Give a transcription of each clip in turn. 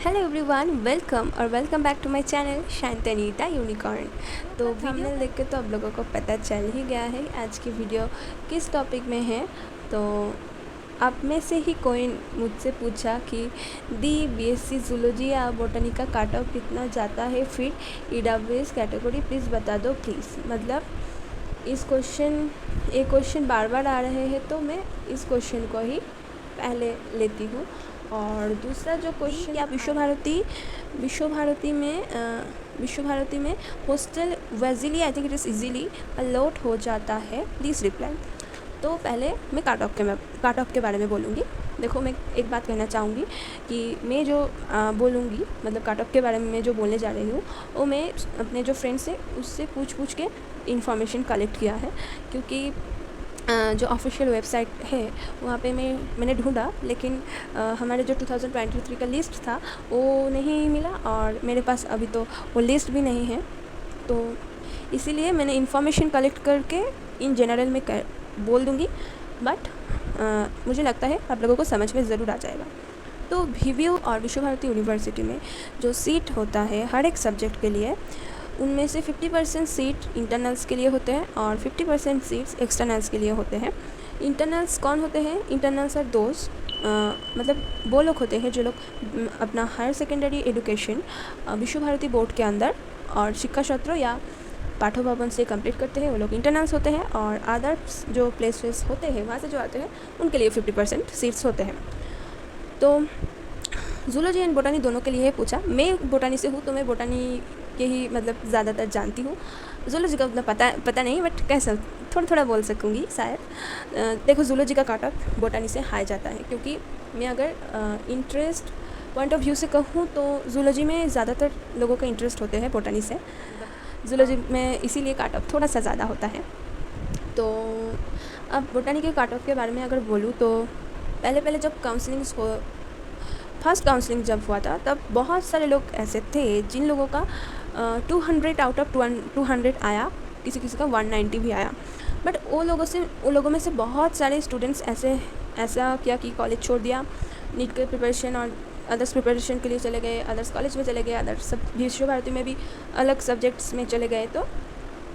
Hello everyone, welcome back to my channel Shantanita Unicorn. तो thumbnail देख के तो आप लोगों को पता चल ही गया है आज की वीडियो किस टॉपिक में है। तो आप में से ही कोई मुझसे पूछा कि दी बीएससी जूलॉजी या बोटनी का काट ऑफ कितना जाता है फिर ईडब्ल्यूएस कैटेगरी, प्लीज़ बता दो प्लीज़। मतलब ये क्वेश्चन बार बार आ रहे हैं तो मैं इस क्वेश्चन को ही पहले लेती हूँ। और दूसरा जो क्वेश्चन या विश्व भारती में हॉस्टल वेजिली I think it is easily allot हो जाता है, प्लीज़ रिप्लाई। तो पहले मैं काट ऑफ के बारे में बोलूँगी। देखो, मैं एक बात कहना चाहूँगी कि मैं जो बोलूँगी, मतलब काट ऑफ के बारे में मैं जो बोलने जा रही हूँ वो मैं अपने जो फ्रेंड्स हैं उससे पूछ के इन्फॉर्मेशन कलेक्ट किया है। क्योंकि जो ऑफिशियल वेबसाइट है वहाँ पे मैंने ढूंढा, लेकिन हमारे जो 2023 का लिस्ट था वो नहीं मिला और मेरे पास अभी तो वो लिस्ट भी नहीं है। तो इसीलिए मैंने इन्फॉर्मेशन कलेक्ट करके इन जनरल में बोल दूँगी, बट मुझे लगता है आप लोगों को समझ में ज़रूर आ जाएगा। तो VWU और विश्व भारती यूनिवर्सिटी में जो सीट होता है हर एक सब्जेक्ट के लिए, उनमें से 50% सीट इंटरनल्स के लिए होते हैं और 50% सीट्स एक्सटर्नल्स के लिए होते हैं। इंटरनल्स कौन होते हैं? इंटरनल्स आर दोस्त, मतलब वो लोग होते हैं जो लोग अपना हायर सेकेंडरी एजुकेशन विश्व भारती बोर्ड के अंदर और शिक्षा सत्र या पाठो भवन से कंप्लीट करते हैं, वो लोग इंटरनल्स होते हैं। और अदर्स जो प्लेसेस होते हैं वहाँ से जो आते हैं उनके लिए 50% सीट्स होते हैं। तो जूलॉजी एंड बोटानी दोनों के लिए पूछा। मैं बोटानी से हूँ तो मैं बोटानी के ही मतलब ज़्यादातर जानती हूँ। जूलॉजी का उतना पता नहीं, बट कैसा थोड़ा बोल सकूँगी शायद। देखो, जूलॉजी का काट ऑफ बोटानी से हाई जाता है, क्योंकि मैं अगर इंटरेस्ट पॉइंट ऑफ व्यू से कहूँ तो जूलॉजी में ज़्यादातर लोगों का इंटरेस्ट होते हैं बोटानी से। जूलॉजी में इसीलिए काट ऑफ थोड़ा सा ज़्यादा होता है। तो अब बोटानी के काट ऑफ के बारे में अगर बोलूँ तो पहले जब फर्स्ट काउंसलिंग जब हुआ था तब बहुत सारे लोग ऐसे थे जिन लोगों का 200 आउट ऑफ 200 आया, किसी का 190 भी आया। बट वो लोगों में से बहुत सारे स्टूडेंट्स ऐसा किया कि कॉलेज छोड़ दिया, नीट के प्रिपरेशन और अदर्स प्रिपरेशन के लिए चले गए, अदर्स कॉलेज में चले गए, अदर्स सब विश्व भारती में भी अलग सब्जेक्ट्स में चले गए। तो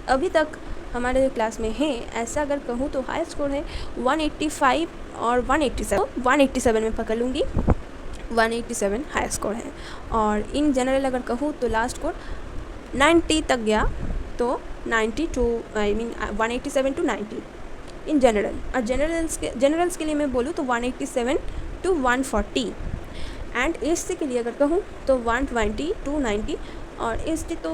अभी तक हमारे क्लास में है, ऐसा अगर कहूँ तो हाई स्कोर है 185 और 187 में पकड़ लूँगी। 187 हाई स्कोर है। और इन जनरल अगर कहूँ तो लास्ट स्कोर 90 तक गया, तो 90 टू 187 टू 90 इन जनरल। और जनरल्स के लिए मैं बोलूँ तो 187 टू 140। एंड एससी के लिए अगर कहूँ तो 120 टू 90। और एसटी तो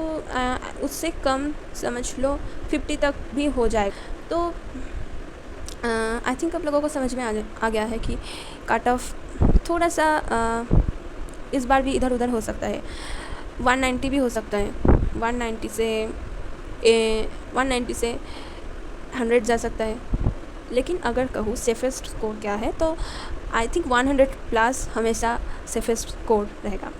उससे कम समझ लो 50 तक भी हो जाएगा। तो आई थिंक आप लोगों को समझ में आ गया है कि काट ऑफ थोड़ा सा इस बार भी इधर उधर हो सकता है। 190 भी हो सकता है, 190 से 100 जा सकता है। लेकिन अगर कहूँ सेफेस्ट स्कोर क्या है तो आई थिंक 100 प्लस हमेशा सेफेस्ट स्कोर रहेगा।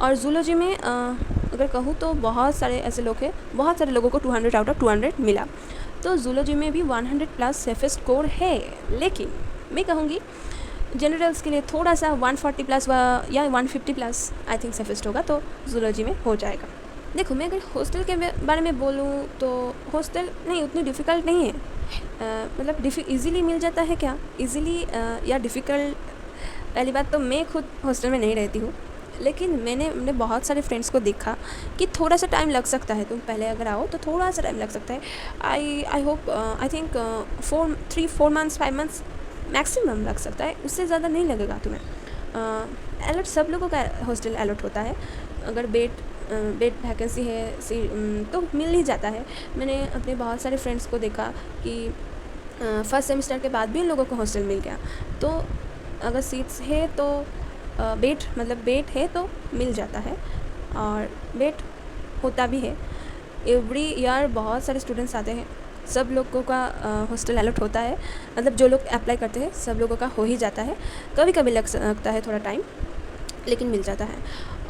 और जूलॉजी में अगर कहूँ तो बहुत सारे ऐसे लोग हैं, बहुत सारे लोगों को 200 आउट ऑफ 200 मिला। तो जूलॉजी में भी 100 प्लस सेफेस्ट स्कोर है, लेकिन मैं कहूँगी जनरल्स के लिए थोड़ा सा 140 प्लस या 150 प्लस आई थिंक सेफेस्ट होगा, तो जूलॉजी में हो जाएगा। देखो, मैं अगर हॉस्टल के बारे में बोलूँ तो हॉस्टल नहीं उतनी डिफ़िकल्ट नहीं है। मतलब इजीली मिल जाता है क्या, इजीली या डिफ़िकल्ट? पहली बात तो मैं खुद हॉस्टल में नहीं रहती हूँ, लेकिन मैंने बहुत सारे फ्रेंड्स को देखा कि थोड़ा सा टाइम लग सकता है। तुम पहले अगर आओ तो थोड़ा सा टाइम लग सकता है। I hope I think 3-4 months 5 months maximum लग सकता है, उससे ज़्यादा नहीं लगेगा तुम्हें। अलर्ट सब लोगों का हॉस्टल अलर्ट होता है। अगर बेड वैकेंसी है तो मिल ही जाता है। मैंने अपने बहुत सारे फ्रेंड्स को देखा कि फर्स्ट सेमेस्टर के बाद भी उन लोगों को हॉस्टल मिल गया। तो अगर सीट्स है तो बेड है तो मिल जाता है, और बेड होता भी है। एवरी ईयर बहुत सारे स्टूडेंट्स आते हैं, सब लोगों का हॉस्टल अलॉट होता है। मतलब जो लोग अप्लाई करते हैं सब लोगों का हो ही जाता है। कभी कभी लग सकता है थोड़ा टाइम, लेकिन मिल जाता है।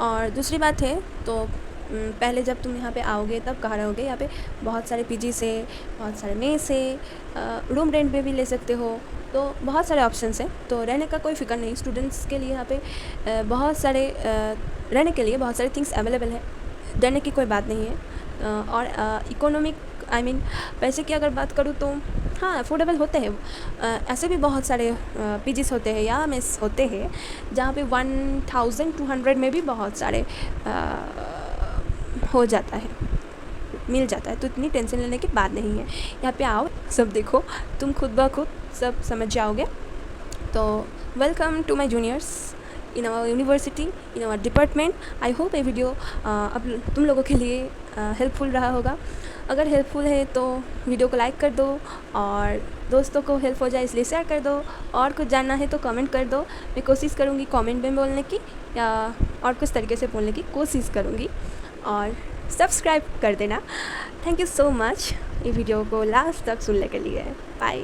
और दूसरी बात है तो पहले जब तुम यहाँ पे आओगे तब कहाँ रहोगे? यहाँ पे बहुत सारे पीजी से, बहुत सारे मेस से, रूम रेंट पे भी ले सकते हो। तो बहुत सारे ऑप्शंस हैं, तो रहने का कोई फ़िक्र नहीं। स्टूडेंट्स के लिए यहाँ पे बहुत सारे रहने के लिए बहुत सारे थिंग्स अवेलेबल है, डरने की कोई बात नहीं है। और इकोनॉमिक पैसे की अगर बात करूँ तो हाँ अफोर्डेबल होते हैं। ऐसे भी बहुत सारे पीजीज़ होते हैं या मेस होते हैं जहाँ पे 1200 में भी बहुत सारे हो जाता है, मिल जाता है, तो इतनी टेंशन लेने की बात नहीं है। यहाँ पे आओ, सब देखो, तुम खुद ब खुद सब समझ जाओगे। तो welcome to my juniors in our university, in our department. I hope ये वीडियो अब तुम लोगों के लिए हेल्पफुल रहा होगा। अगर हेल्पफुल है तो वीडियो को लाइक कर दो, और दोस्तों को हेल्प हो जाए इसलिए शेयर कर दो। और कुछ जानना है तो कमेंट कर दो, मैं कोशिश करूँगी कमेंट में बोलने की, या और कुछ तरीके से बोलने की कोशिश करूँगी। और सब्सक्राइब कर देना। थैंक यू सो मच ये वीडियो को लास्ट तक सुनने के लिए। बाय।